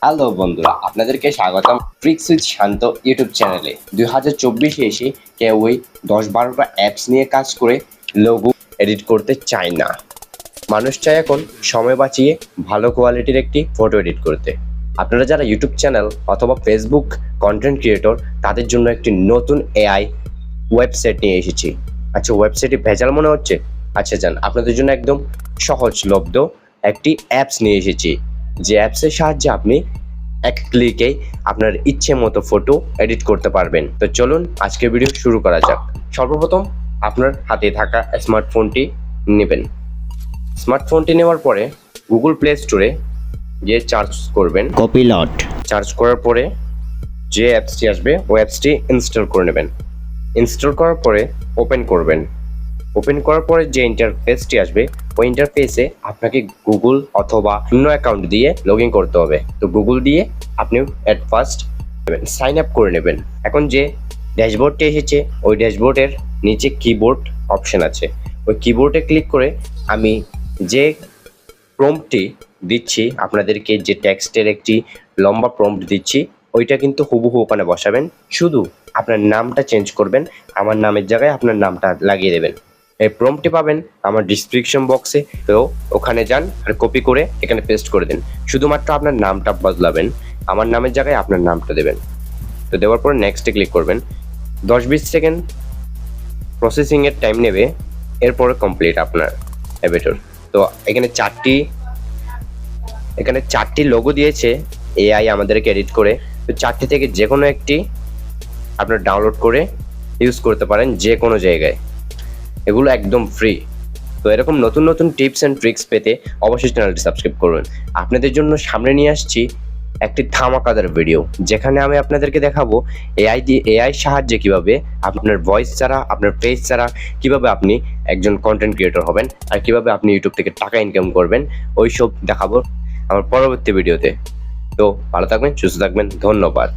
Hello বন্ধুরা, আপনাদেরকে স্বাগতম ট্রিক্স উইথ শান্ত ইউটিউব চ্যানেলে। 2024-এ এসে কেউই 10-12টা অ্যাপস নিয়ে কাজ করে লোগো এডিট করতে চায় না। মানুষ চায় এখন সময় বাঁচিয়ে ভালো কোয়ালিটির একটি ফটো এডিট করতে। আপনারা যারা ইউটিউব চ্যানেল অথবা ফেসবুক কন্টেন্ট ক্রিয়েটর, তাদের জন্য একটি নতুন এআই ওয়েবসাইট নিয়ে এসেছি। আচ্ছা, ওয়েবসাইটে ভেজাল মনে হচ্ছে? আচ্ছা যান, আপনাদের জন্য একদম সহজলভ্য একটি অ্যাপস নিয়ে এসেছি, যে অ্যাপসের সাহায্যে আপনি এক ক্লিকেই আপনার ইচ্ছে মতো ফটো এডিট করতে পারবেন। তো চলুন আজকের ভিডিও শুরু করা যাক। সর্বপ্রথম আপনার হাতে থাকা স্মার্টফোনটি নেবেন। স্মার্টফোনটি নেওয়ার পরে গুগল প্লে স্টোরে গিয়ে সার্চ করবেন কপিলট। সার্চ করার পরে যে অ্যাপসটি আসবে ওই অ্যাপসটি ইনস্টল করে নেবেন। ইনস্টল করার পরে ওপেন করবেন। ওপেন করার পরে যে ইন্টারফেসটি আসবে ওই ইন্টারফেসে আপনাকে গুগল অথবা অন্য অ্যাকাউন্ট দিয়ে লগ ইন করতে হবে। তো গুগল দিয়ে আপনি অ্যাট ফার্স্ট সাইন আপ করে নেবেন। এখন যে ড্যাশবোর্ডটি এসেছে ওই ড্যাশবোর্ডের নিচে কিবোর্ড অপশন আছে, ওই কিবোর্ডে ক্লিক করে আমি যে প্রম্পটটি দিচ্ছি, আপনাদেরকে যে টেক্সটের একটি লম্বা প্রম্পট দিচ্ছি, ওইটা কিন্তু হুবহু ওখানে বসাবেন। শুধু আপনার নামটা চেঞ্জ করবেন, আমার নামের জায়গায় আপনার নামটা লাগিয়ে দেবেন। এই প্রম্পটটি পাবেন আমার ডিসক্রিপশন বক্সে, তো ওখানে যান আর কপি করে এখানে পেস্ট করে দিন। শুধুমাত্র আপনার নামটা বদলাবেন, আমার নামের জায়গায় আপনার নামটা দেবেন। তো দেওয়ার পর নেক্সটে ক্লিক করবেন। 10-20 সেকেন্ড প্রসেসিংয়ের টাইম নেবে, এরপরে কমপ্লিট আপনার এডিটর। তো এখানে চারটি লোগো দিয়েছে এআই আমাদেরকে এডিট করে। তো চারটি থেকে যে কোনো একটি আপনার ডাউনলোড করে ইউজ করতে পারেন যে কোনো জায়গায়। এগুলো একদম ফ্রি। তো এরকম নতুন নতুন টিপস অ্যান্ড ট্রিক্স পেতে অবশ্যই চ্যানেলটি সাবস্ক্রাইব করবেন। আপনাদের জন্য সামনে নিয়ে আসছি একটি ধামাকাদার ভিডিও, যেখানে আমি আপনাদেরকে দেখাবো এআই সাহায্যে কিভাবে আপনার ভয়েস ছাড়া, আপনার ফেস ছাড়া কিভাবে আপনি একজন কন্টেন্ট ক্রিয়েটর হবেন, আর কিভাবে আপনি ইউটিউব থেকে টাকা ইনকাম করবেন, ওইসব দেখাবো আমার পরবর্তী ভিডিওতে। তো ভালো থাকবেন, সুস্থ থাকবেন, ধন্যবাদ।